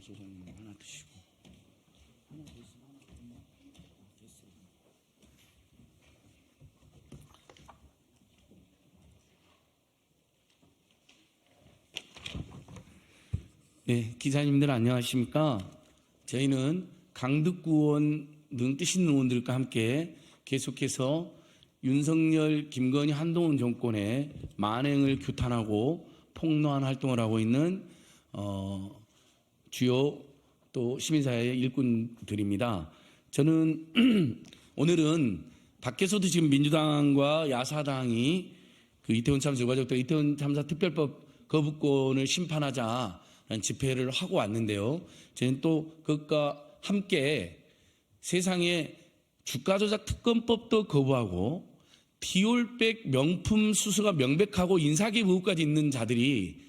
소장님 하나 드시고 하나 더 있으면 하나 됐어요. 네, 기자님들 안녕하십니까? 저희는 강덕구 의원 등 뜻 있는 의원들과 함께 계속해서 윤석열, 김건희, 한동훈 정권의 만행을 규탄하고 폭로한 활동을 하고 있는 주요 또 시민사회의 일꾼들입니다. 저는 오늘은 밖에서도 지금 민주당과 야사당이 그 이태원 참사 유가족들 이태원 참사 특별법 거부권을 심판하자라는 집회를 하고 왔는데요. 저는 또 그것과 함께 세상에 주가 조작 특검법도 거부하고 디올백 명품 수수가 명백하고 인사기업 의혹까지 있는 자들이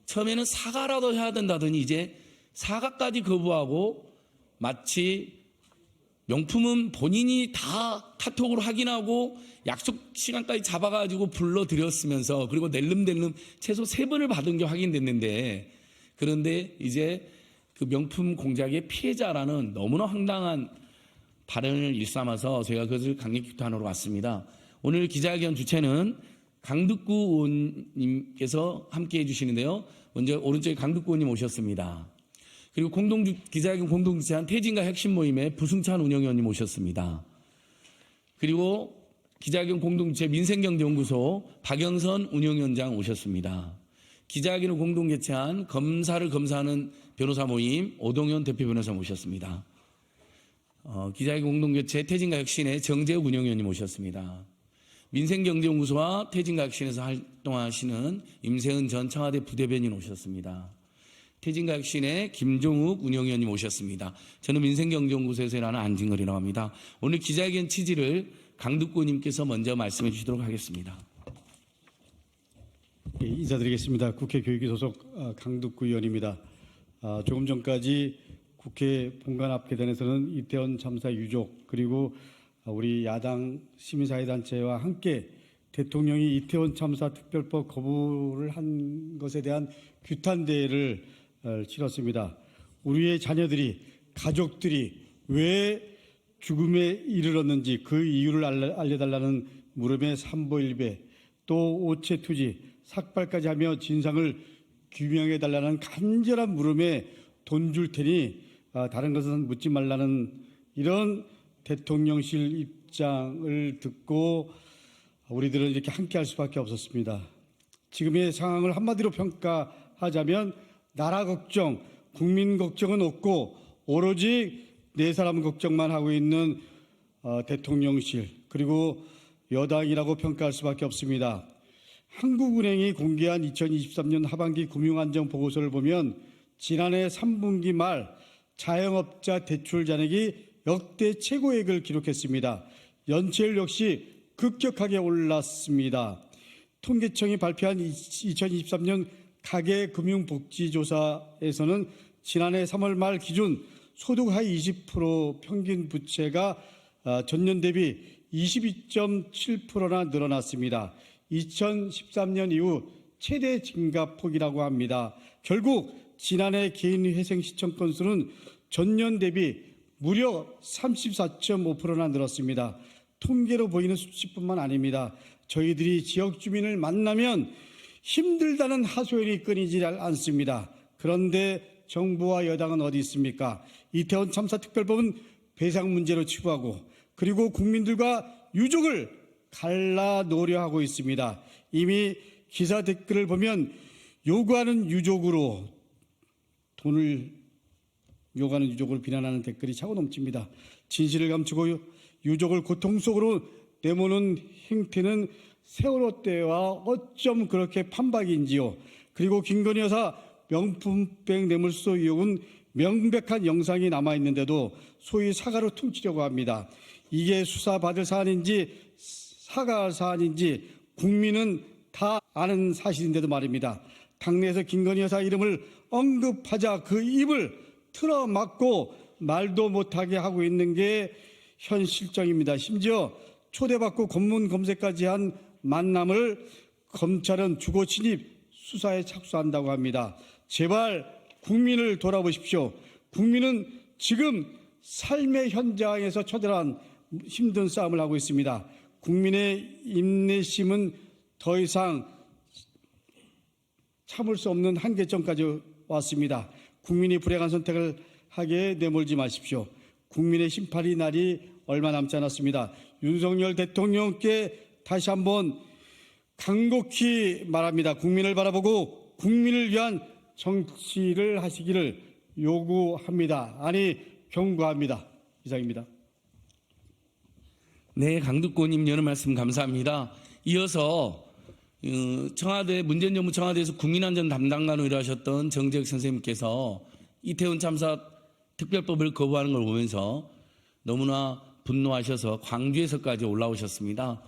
처음에는 사과라도 해야 된다더니 이제 사과까지 거부하고 마치 명품은 본인이 다 카톡으로 확인하고 약속 시간까지 잡아가지고 불러드렸으면서 그리고 낼름낼름 최소 3번을 받은 게 확인됐는데, 그런데 이제 그 명품 공작의 피해자라는 너무나 황당한 발언을 일삼아서 제가 그것을 강력 규탄하러 왔습니다. 오늘 기자회견 주체는 강덕구 의원님께서 함께해 주시는데요. 먼저 오른쪽에 강덕구 의원님 오셨습니다. 그리고 기자회견 공동주최한 태진과 핵심 모임의 부승찬 운영위원님 오셨습니다. 그리고 기자회견 공동주최 민생경제연구소 박영선 운영위원장 오셨습니다. 기자회견을 공동개최한 검사를 검사하는 변호사 모임 오동현 대표 변호사 모셨습니다. 기자회견 공동개최 태진과 혁신의 정재욱 운영위원님 오셨습니다. 민생경제연구소와 태진과 혁신에서 활동하시는 임세은 전 청와대 부대변인 오셨습니다. 태진과 혁신의 김종욱 운영위원님 오셨습니다. 저는 민생경제연구소에서 일하는 안진걸이라고 합니다. 오늘 기자회견 취지를 강덕구 님께서 먼저 말씀해 주시도록 하겠습니다. 예, 인사드리겠습니다. 국회 교육위 소속 강덕구 의원입니다. 조금 전까지 국회 본관 앞 계단에서는 이태원 참사 유족 그리고 우리 야당 시민사회단체와 함께 대통령이 이태원 참사 특별법 거부를 한 것에 대한 규탄대회를 치렀습니다. 우리의 자녀들이, 가족들이 왜 죽음에 이르렀는지 그 이유를 알려달라는 물음에 삼보일배, 또 오체투지, 삭발까지 하며 진상을 규명해달라는 간절한 물음에 돈 줄 테니 다른 것은 묻지 말라는 이런 대통령실 입장을 듣고 우리들은 이렇게 함께할 수밖에 없었습니다. 지금의 상황을 한마디로 평가하자면 나라 걱정, 국민 걱정은 없고 오로지 네 사람 걱정만 하고 있는 대통령실 그리고 여당이라고 평가할 수밖에 없습니다. 한국은행이 공개한 2023년 하반기 금융안정보고서를 보면 지난해 3분기 말 자영업자 대출 잔액이 역대 최고액을 기록했습니다. 연체율 역시 급격하게 올랐습니다. 통계청이 발표한 2023년 가계금융복지조사에서는 지난해 3월 말 기준 소득 하위 20% 평균 부채가 전년 대비 22.7%나 늘어났습니다. 2013년 이후 최대 증가폭이라고 합니다. 결국 지난해 개인회생 시청 건수는 전년 대비 무려 34.5%나 늘었습니다. 통계로 보이는 수치뿐만 아닙니다. 저희들이 지역 주민을 만나면 힘들다는 하소연이 끊이지 않습니다. 그런데 정부와 여당은 어디 있습니까? 이태원 참사 특별법은 배상 문제로 치부하고 그리고 국민들과 유족을 갈라놓으려 하고 있습니다. 이미 기사 댓글을 보면 요구하는 유족으로 비난하는 댓글이 차고 넘칩니다. 진실을 감추고 유족을 고통 속으로 내모는 행태는 세월호 때와 어쩜 그렇게 판박인지요. 그리고 김건희 여사 명품백 뇌물수수 의혹은 명백한 영상이 남아있는데도 소위 사과로 퉁치려고 합니다. 이게 수사받을 사안인지 사과할 사안인지 국민은 다 아는 사실인데도 말입니다. 당내에서 김건희 여사 이름을 언급하자 그 입을 틀어막고 말도 못하게 하고 있는 게 현 실정입니다. 심지어 초대받고 검문 검색까지 한 만남을 검찰은 주거 침입 수사에 착수한다고 합니다. 제발 국민을 돌아보십시오. 국민은 지금 삶의 현장에서 처절한 힘든 싸움을 하고 있습니다. 국민의 인내심은 더 이상 참을 수 없는 한계점까지 왔습니다. 국민이 불행한 선택을 하게 내몰지 마십시오. 국민의 심판의 날이 얼마 남지 않았습니다. 윤석열 대통령께 다시 한번 간곡히 말합니다. 국민을 바라보고 국민을 위한 정치를 하시기를 요구합니다. 아니 경고합니다. 이상입니다. 네, 강두권님 여러 말씀 감사합니다. 이어서 청와대 문재인 정부 청와대에서 국민안전 담당관으로 일하셨던 정재혁 선생님께서 이태원 참사 특별법을 거부하는 걸 보면서 너무나 분노하셔서 광주에서까지 올라오셨습니다.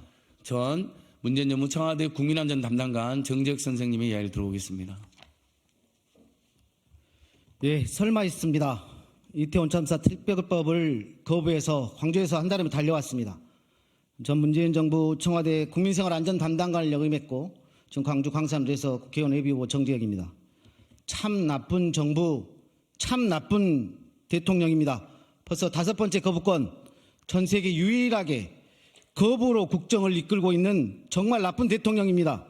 전 문재인 정부 청와대 국민안전 담당관 정재혁 선생님의 이야기를 들어보겠습니다. 예, 설마 있습니다. 이태원 참사 특별법을 거부해서 광주에서 한 달이면 달려왔습니다. 전 문재인 정부 청와대 국민생활 안전 담당관을 역임했고 지금 광주 광산도에서 국회의원 예비후보 정재혁입니다. 참 나쁜 정부, 참 나쁜 대통령입니다. 벌써 5번째 거부권, 전 세계 유일하게 거부로 국정을 이끌고 있는 정말 나쁜 대통령입니다.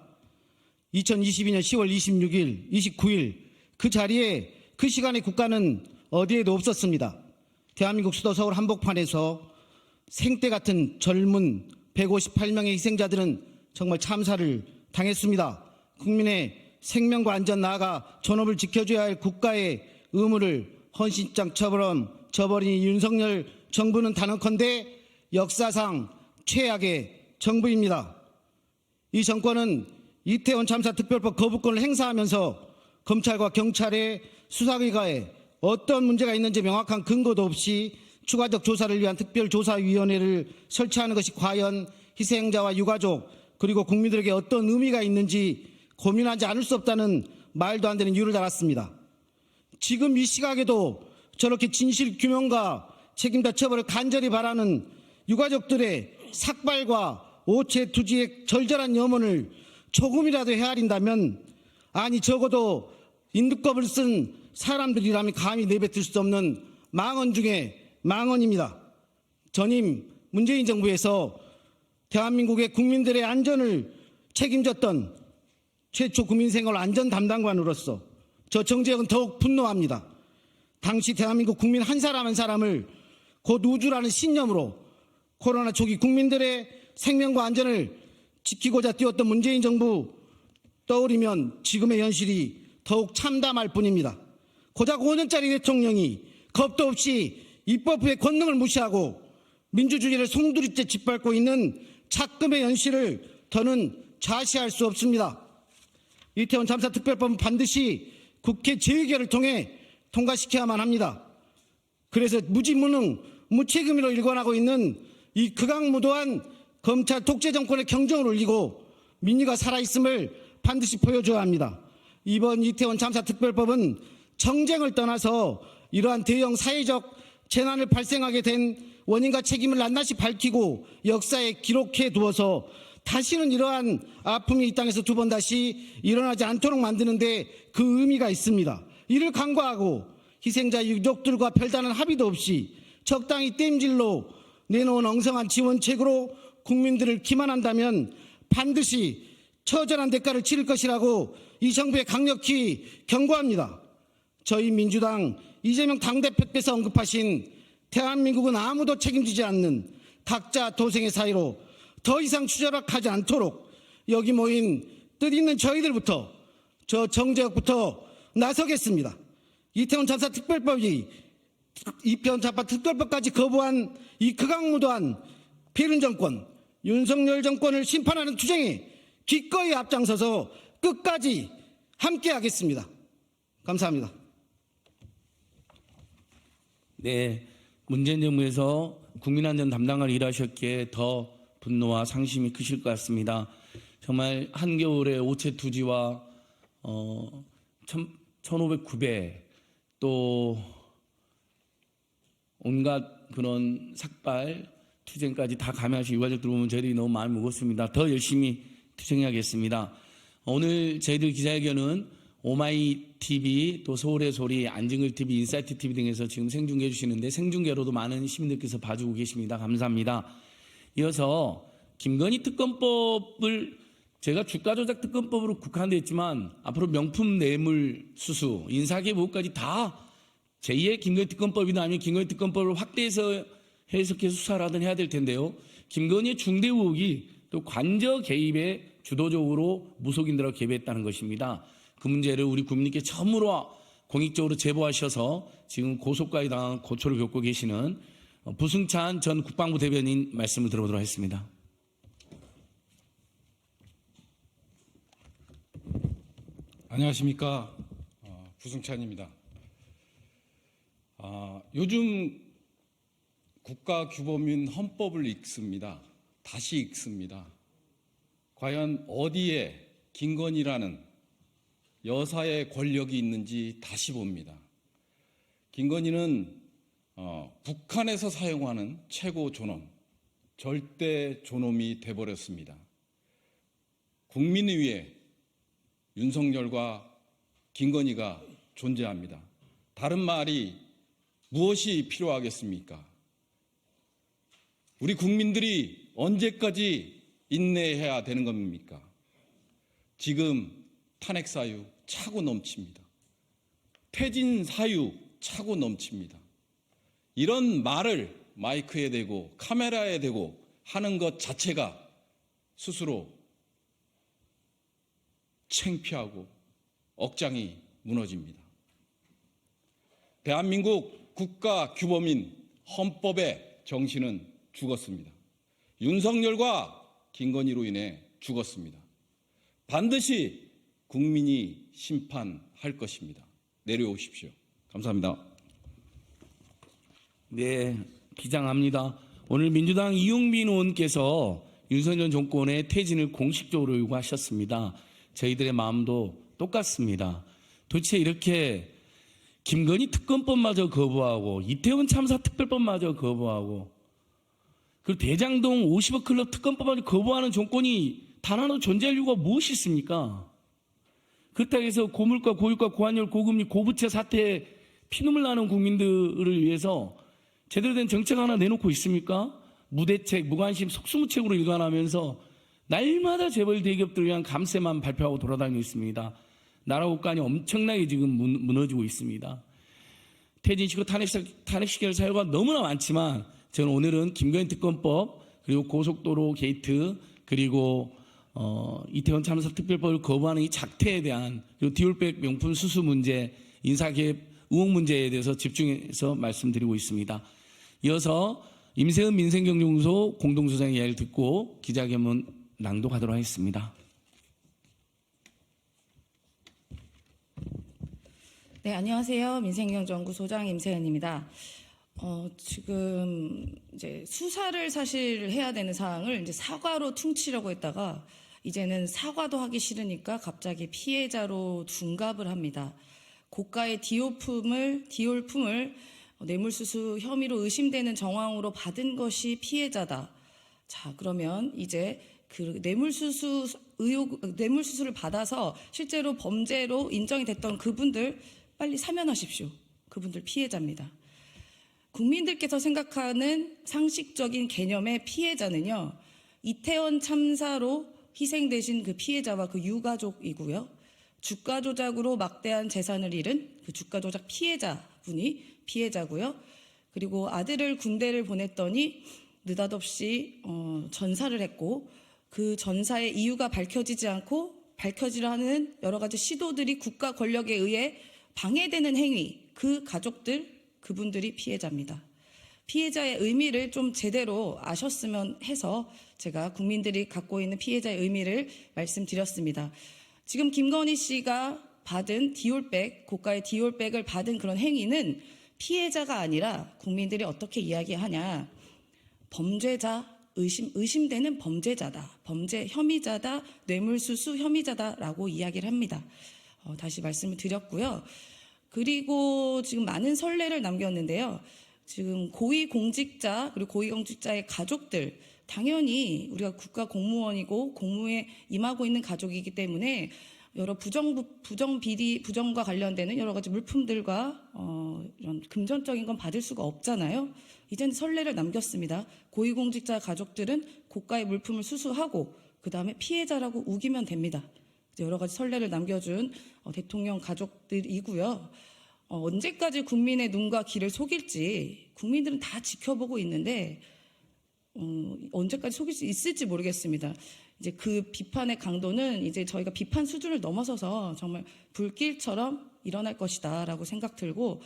2022년 10월 26일, 29일 그 자리에 그 시간에 국가는 어디에도 없었습니다. 대한민국 수도 서울 한복판에서 생떼 같은 젊은 158명의 희생자들은 정말 참사를 당했습니다. 국민의 생명과 안전 나아가 존엄을 지켜줘야 할 국가의 의무를 헌신장처럼 저버린 윤석열 정부는 단언컨대 역사상 최악의 정부입니다. 이 정권은 이태원 참사 특별법 거부권을 행사하면서 검찰과 경찰의 수사기관에 어떤 문제가 있는지 명확한 근거도 없이 추가적 조사를 위한 특별조사위원회를 설치하는 것이 과연 희생자와 유가족 그리고 국민들에게 어떤 의미가 있는지 고민하지 않을 수 없다는 말도 안 되는 이유를 달았습니다. 지금 이 시각에도 저렇게 진실규명과 책임자 처벌을 간절히 바라는 유가족들의 삭발과 오체투지의 절절한 염원을 조금이라도 헤아린다면 아니 적어도 인두껍을 쓴 사람들이라면 감히 내뱉을 수 없는 망언 중에 망언입니다. 전임 문재인 정부에서 대한민국의 국민들의 안전을 책임졌던 최초 국민생활 안전 담당관으로서 저 정재혁은 더욱 분노합니다. 당시 대한민국 국민 한 사람 한 사람을 곧 우주라는 신념으로 코로나 초기 국민들의 생명과 안전을 지키고자 뛰었던 문재인 정부 떠올리면 지금의 현실이 더욱 참담할 뿐입니다. 고작 5년짜리 대통령이 겁도 없이 입법부의 권능을 무시하고 민주주의를 송두리째 짓밟고 있는 작금의 현실을 더는 좌시할 수 없습니다. 이태원 참사 특별법은 반드시 국회 재의결을 통해 통과시켜야만 합니다. 그래서 무지무능, 무책임으로 일관하고 있는 이 극악무도한 검찰 독재 정권의 경정을 울리고 민의가 살아있음을 반드시 보여줘야 합니다. 이번 이태원 참사 특별법은 정쟁을 떠나서 이러한 대형 사회적 재난을 발생하게 된 원인과 책임을 낱낱이 밝히고 역사에 기록해 두어서 다시는 이러한 아픔이 이 땅에서 두 번 다시 일어나지 않도록 만드는 데 그 의미가 있습니다. 이를 간과하고 희생자 유족들과 별다른 합의도 없이 적당히 땜질로 내놓은 엉성한 지원책으로 국민들을 기만한다면 반드시 처절한 대가를 치를 것이라고 이 정부에 강력히 경고합니다. 저희 민주당 이재명 당대표께서 언급하신 대한민국은 아무도 책임지지 않는 각자 도생의 사이로 더 이상 추락하지 않도록 여기 모인 뜻있는 저희들부터 저 정재혁부터 나서겠습니다. 이태원 참사 특별법이 이태원 참사 특별법까지 거부한 이 극악무도한 패륜 정권 윤석열 정권을 심판하는 투쟁에 기꺼이 앞장서서 끝까지 함께하겠습니다. 감사합니다. 네, 문재인 정부에서 국민안전 담당관을 일하셨기에 더 분노와 상심이 크실 것 같습니다. 정말 한겨울에 오체투지와 1500구배 또 온갖 그런 삭발 투쟁까지 다 감행하신 유가족들 보면 저희들이 너무 마음이 무겁습니다. 더 열심히 투쟁해야겠습니다. 오늘 저희들 기자회견은 오마이 TV, 또 서울의 소리, 안진걸 TV, 인사이트 TV 등에서 지금 생중계 해주시는데 생중계로도 많은 시민들께서 봐주고 계십니다. 감사합니다. 이어서 김건희 특검법을 제가 주가 조작 특검법으로 국한됐지만 앞으로 명품 뇌물 수수, 인사개보까지 다 제2의 김건희 특검법이나 아니면 김건희 특검법을 확대해서 해석해서 수사를 하든 해야 될 텐데요. 김건희의 중대 의혹이 또 관저 개입에 주도적으로 무속인들하고 개입했다는 것입니다. 그 문제를 우리 국민께 처음으로 공익적으로 제보하셔서 지금 고소까지 당한 고초를 겪고 계시는 부승찬 전 국방부 대변인 말씀을 들어보도록 하겠습니다. 안녕하십니까. 부승찬입니다. 요즘 국가규범인 헌법을 읽습니다. 다시 읽습니다. 과연 어디에 김건희라는 여사의 권력이 있는지 다시 봅니다. 김건희는 북한에서 사용하는 최고 존엄, 절대 존엄이 돼버렸습니다. 국민 위에 윤석열과 김건희가 존재합니다. 다른 말이 무엇이 필요하겠습니까? 우리 국민들이 언제까지 인내해야 되는 겁니까? 지금 탄핵 사유 차고 넘칩니다. 퇴진 사유 차고 넘칩니다. 이런 말을 마이크에 대고 카메라에 대고 하는 것 자체가 스스로 창피하고 억장이 무너집니다. 대한민국 국가규범인 헌법의 정신은 죽었습니다. 윤석열과 김건희로 인해 죽었습니다. 반드시 국민이 심판할 것입니다. 내려오십시오. 감사합니다. 네, 기장합니다. 오늘 민주당 이용빈 의원께서 윤석열 정권의 퇴진을 공식적으로 요구하셨습니다. 저희들의 마음도 똑같습니다. 도대체 이렇게 김건희 특검법마저 거부하고 이태원 참사 특별법마저 거부하고 그리고 대장동 50억 클럽 특검법마저 거부하는 정권이 단 하나도 존재할 이유가 무엇이 있습니까? 그렇다고 해서 고물가, 고유가, 고환율, 고금리, 고부채 사태에 피눈물 나는 국민들을 위해서 제대로 된 정책 하나 내놓고 있습니까? 무대책, 무관심, 속수무책으로 일관하면서 날마다 재벌 대기업들을 위한 감세만 발표하고 돌아다니고 있습니다. 나라 국간이 엄청나게 지금 무너지고 있습니다. 퇴진시키고 탄핵시킬 사유가 너무나 많지만 저는 오늘은 김건희 특검법 그리고 고속도로 게이트 그리고 이태원 참사 특별법을 거부하는 이 작태에 대한 그리고 디올백 명품 수수 문제, 인사개입 의혹 문제에 대해서 집중해서 말씀드리고 있습니다. 이어서 임세은 민생경제연구소 공동소장의 이야기를 듣고 기자회견문 낭독하도록 하겠습니다. 네, 안녕하세요. 민생경제연구소장 임세은입니다. 지금 이제 수사를 사실 해야 되는 사항을 이제 사과로 퉁치려고 했다가 이제는 사과도 하기 싫으니까 갑자기 피해자로 둔갑을 합니다. 고가의 디올품을 뇌물수수 혐의로 의심되는 정황으로 받은 것이 피해자다. 자, 그러면 이제 그 뇌물수수를 받아서 실제로 범죄로 인정이 됐던 그분들 빨리 사면하십시오. 그분들 피해자입니다. 국민들께서 생각하는 상식적인 개념의 피해자는요, 이태원 참사로 희생되신 그 피해자와 그 유가족이고요. 주가 조작으로 막대한 재산을 잃은 그 주가 조작 피해자분이 피해자고요. 그리고 아들을 군대를 보냈더니 느닷없이 전사를 했고 그 전사의 이유가 밝혀지지 않고 밝혀지려 하는 여러 가지 시도들이 국가 권력에 의해 방해되는 행위, 그 가족들, 그분들이 피해자입니다. 피해자의 의미를 좀 제대로 아셨으면 해서 제가 국민들이 갖고 있는 피해자의 의미를 말씀드렸습니다. 지금 김건희 씨가 받은 디올백, 고가의 디올백을 받은 그런 행위는 피해자가 아니라 국민들이 어떻게 이야기하냐. 범죄자, 의심되는 범죄자다. 범죄 혐의자다. 뇌물수수 혐의자다라고 이야기를 합니다. 다시 말씀을 드렸고요. 그리고 지금 많은 선례를 남겼는데요. 지금 고위공직자 그리고 고위공직자의 가족들 당연히 우리가 국가 공무원이고 공무에 임하고 있는 가족이기 때문에 여러 부정 비리 부정과 관련되는 여러 가지 물품들과 이런 금전적인 건 받을 수가 없잖아요. 이제는 선례를 남겼습니다. 고위공직자 가족들은 고가의 물품을 수수하고 그 다음에 피해자라고 우기면 됩니다. 여러 가지 선례를 남겨준 대통령 가족들이고요. 언제까지 국민의 눈과 귀를 속일지 국민들은 다 지켜보고 있는데 언제까지 속일 수 있을지 모르겠습니다. 이제 그 비판의 강도는 이제 저희가 비판 수준을 넘어서서 정말 불길처럼 일어날 것이다라고 생각 들고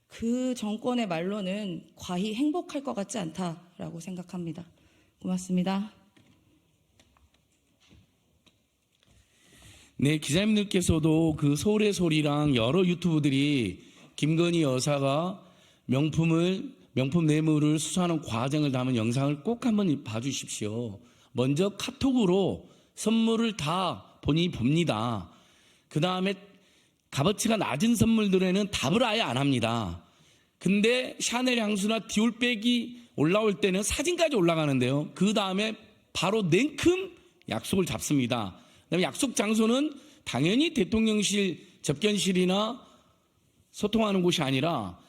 그 정권의 말로는 과히 행복할 것 같지 않다라고 생각합니다. 고맙습니다. 네, 기자님들께서도 그 서울의 소리랑 여러 유튜브들이 김건희 여사가 명품 뇌물을 수수하는 과정을 담은 영상을 꼭 한번 봐주십시오. 먼저 카톡으로 선물을 다 본인이 봅니다. 그 다음에 값어치가 낮은 선물들에는 답을 아예 안 합니다. 근데 샤넬 향수나 디올백이 올라올 때는 사진까지 올라가는데요. 그 다음에 바로 냉큼 약속을 잡습니다. 그다음에 약속 장소는 당연히 대통령실 접견실이나 소통하는 곳이 아니라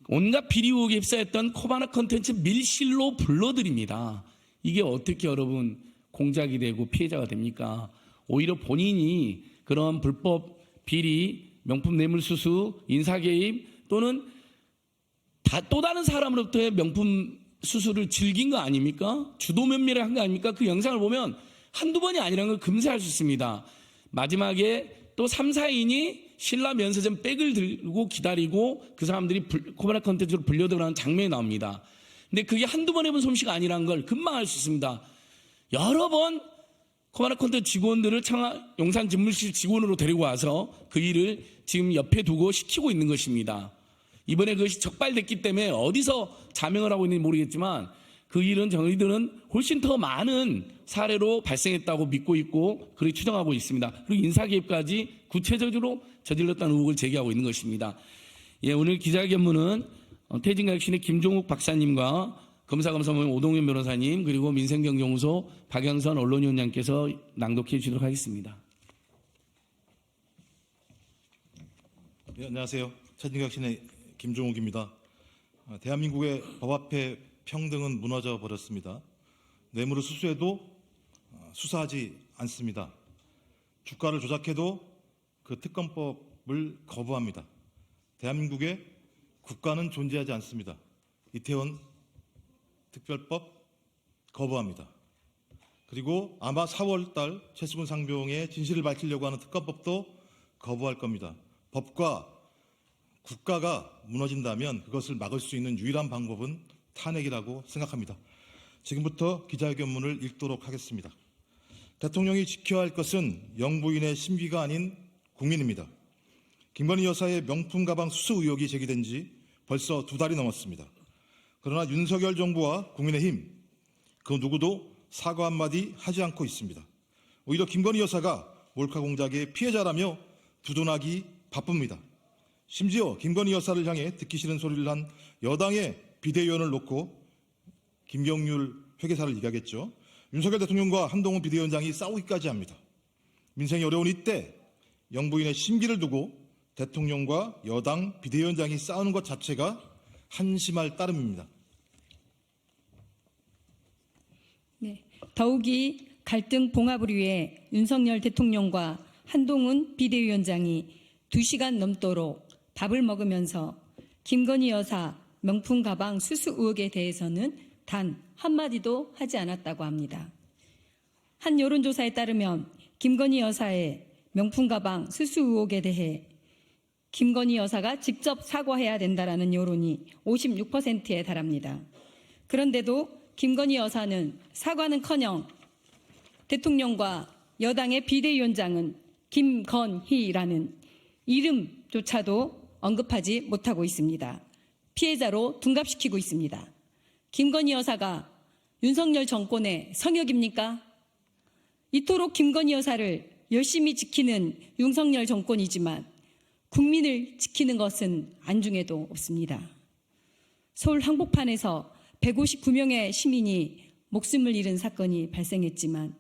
온갖 비리 의혹에 휩싸였던 코바나 컨텐츠 밀실로 불러드립니다. 이게 어떻게 여러분 공작이 되고 피해자가 됩니까? 오히려 본인이 그런 불법 비리, 명품 뇌물 수수, 인사 개입 또는 또 다른 사람으로부터의 명품 수수를 즐긴 거 아닙니까? 주도 면밀하게 한 거 아닙니까? 그 영상을 보면 한두 번이 아니라는 걸 금세할 수 있습니다. 마지막에 또 3, 4인이 신라 면세점 백을 들고 기다리고 그 사람들이 코바나 컨텐츠로 불려들어가는 장면이 나옵니다. 근데 그게 한두 번 해본 솜씨가 아니라는 걸 금방 알 수 있습니다. 여러 번 코바나 컨텐츠 직원들을 용산 집무실 직원으로 데리고 와서 그 일을 지금 옆에 두고 시키고 있는 것입니다. 이번에 그것이 적발됐기 때문에 어디서 자명을 하고 있는지 모르겠지만 그 일은 저희들은 훨씬 더 많은 사례로 발생했다고 믿고 있고 그렇게 추정하고 있습니다. 그리고 인사개입까지 구체적으로 저질렀다는 의혹을 제기하고 있는 것입니다. 예, 오늘 기자회견문은 태진과혁신의 김종욱 박사님과 검사검사모임 오동현 변호사님 그리고 민생경제연구소 박영선 언론위원장께서 낭독해 주시도록 하겠습니다. 네, 안녕하세요. 태진과혁신의 김종욱입니다. 대한민국의 법 앞에 평등은 무너져 버렸습니다. 뇌물을 수수해도 수사하지 않습니다. 주가를 조작해도 그 특검법을 거부합니다. 대한민국에 국가는 존재하지 않습니다. 이태원 특별법 거부합니다. 그리고 아마 4월달 최수근 상병의 진실을 밝히려고 하는 특검법도 거부할 겁니다. 법과 국가가 무너진다면 그것을 막을 수 있는 유일한 방법은 탄핵이라고 생각합니다. 지금부터 기자회견문을 읽도록 하겠습니다. 대통령이 지켜야 할 것은 영부인의 심기가 아닌 국민입니다. 김건희 여사의 명품 가방 수수 의혹이 제기된 지 벌써 2달이 넘었습니다. 그러나 윤석열 정부와 국민의힘 그 누구도 사과 한마디 하지 않고 있습니다. 오히려 김건희 여사가 몰카 공작의 피해자라며 두둔하기 바쁩니다. 심지어 김건희 여사를 향해 듣기 싫은 소리를 한 여당의 비대위원을 놓고 김경률 회계사를 얘기하겠죠. 윤석열 대통령과 한동훈 비대위원장이 싸우기까지 합니다. 민생이 어려운 이때 영부인의 심기를 두고 대통령과 여당 비대위원장이 싸우는 것 자체가 한심할 따름입니다. 네, 더욱이 갈등 봉합을 위해 윤석열 대통령과 한동훈 비대위원장이 2시간 넘도록 밥을 먹으면서 김건희 여사 명품 가방 수수 의혹에 대해서는 단 한마디도 하지 않았다고 합니다. 한 여론조사에 따르면 김건희 여사의 명품 가방 수수 의혹에 대해 김건희 여사가 직접 사과해야 된다라는 여론이 56%에 달합니다. 그런데도 김건희 여사는 사과는커녕 대통령과 여당의 비대위원장은 김건희라는 이름조차도 언급하지 못하고 있습니다. 피해자로 둔갑시키고 있습니다. 김건희 여사가 윤석열 정권의 성역입니까? 이토록 김건희 여사를 열심히 지키는 윤석열 정권이지만 국민을 지키는 것은 안중에도 없습니다. 서울 한복판에서 159명의 시민이 목숨을 잃은 사건이 발생했지만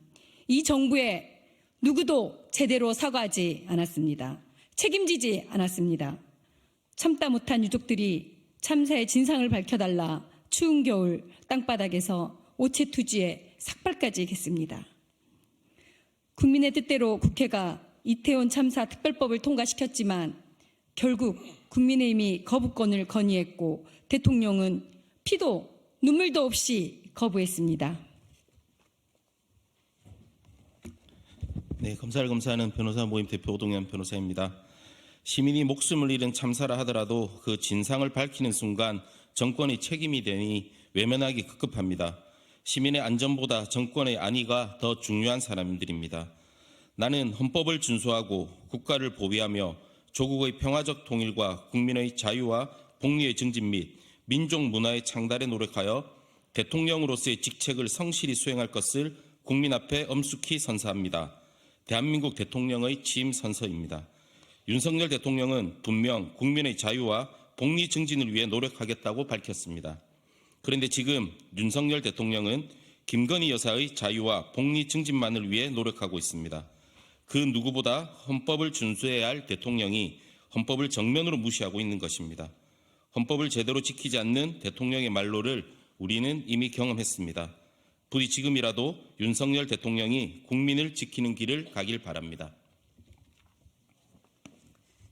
이 정부의 누구도 제대로 사과하지 않았습니다. 책임지지 않았습니다. 참다 못한 유족들이 참사의 진상을 밝혀달라 추운 겨울 땅바닥에서 오체투지에 삭발까지 했습니다. 국민의 뜻대로 국회가 이태원 참사 특별법을 통과시켰지만 결국 국민의힘이 거부권을 건의했고 대통령은 피도 눈물도 없이 거부했습니다. 네, 검사를 검사하는 변호사 모임 대표 오동현 변호사입니다. 시민이 목숨을 잃은 참사라 하더라도 그 진상을 밝히는 순간 정권의 책임이 되니 외면하기 급급합니다. 시민의 안전보다 정권의 안위가 더 중요한 사람들입니다. 나는 헌법을 준수하고 국가를 보위하며 조국의 평화적 통일과 국민의 자유와 복리의 증진 및 민족 문화의 창달에 노력하여 대통령으로서의 직책을 성실히 수행할 것을 국민 앞에 엄숙히 선사합니다. 대한민국 대통령의 취임 선서입니다. 윤석열 대통령은 분명 국민의 자유와 복리 증진을 위해 노력하겠다고 밝혔습니다. 그런데 지금 윤석열 대통령은 김건희 여사의 자유와 복리 증진만을 위해 노력하고 있습니다. 그 누구보다 헌법을 준수해야 할 대통령이 헌법을 정면으로 무시하고 있는 것입니다. 헌법을 제대로 지키지 않는 대통령의 말로를 우리는 이미 경험했습니다. 부디 지금이라도 윤석열 대통령이 국민을 지키는 길을 가길 바랍니다.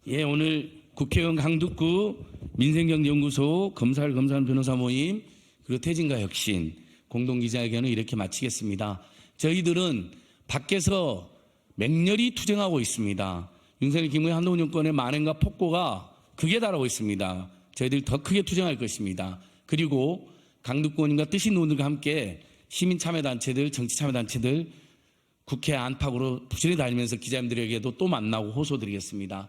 예, 오늘 국회의원 강북구 민생경제연구소 검사를 검사하는 변호사 모임 그리고 태진과 혁신 공동기자회견을 이렇게 마치겠습니다. 저희들은 밖에서 맹렬히 투쟁하고 있습니다. 윤석열 김무현 한동훈 정권의 만행과 폭거가 극에 달하고 있습니다. 저희들 더 크게 투쟁할 것입니다. 그리고 강북구원님과 뜻 있는 분들과 함께 시민참여단체들, 정치참여단체들 국회 안팎으로 부지런히 다니면서 기자님들에게도 또 만나고 호소드리겠습니다.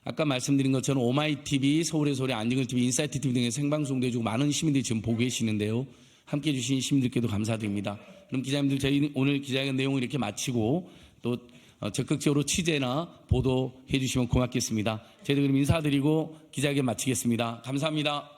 아까 말씀드린 것처럼 오마이TV, 서울의 소리, 안진걸TV, 인사이트TV 등의 생방송도 해주고 많은 시민들이 지금 보고 계시는데요. 함께해 주신 시민들께도 감사드립니다. 그럼 기자님들 저희 오늘 기자회견 내용을 이렇게 마치고 또 적극적으로 취재나 보도해 주시면 고맙겠습니다. 저희들 그럼 인사드리고 기자회견 마치겠습니다. 감사합니다.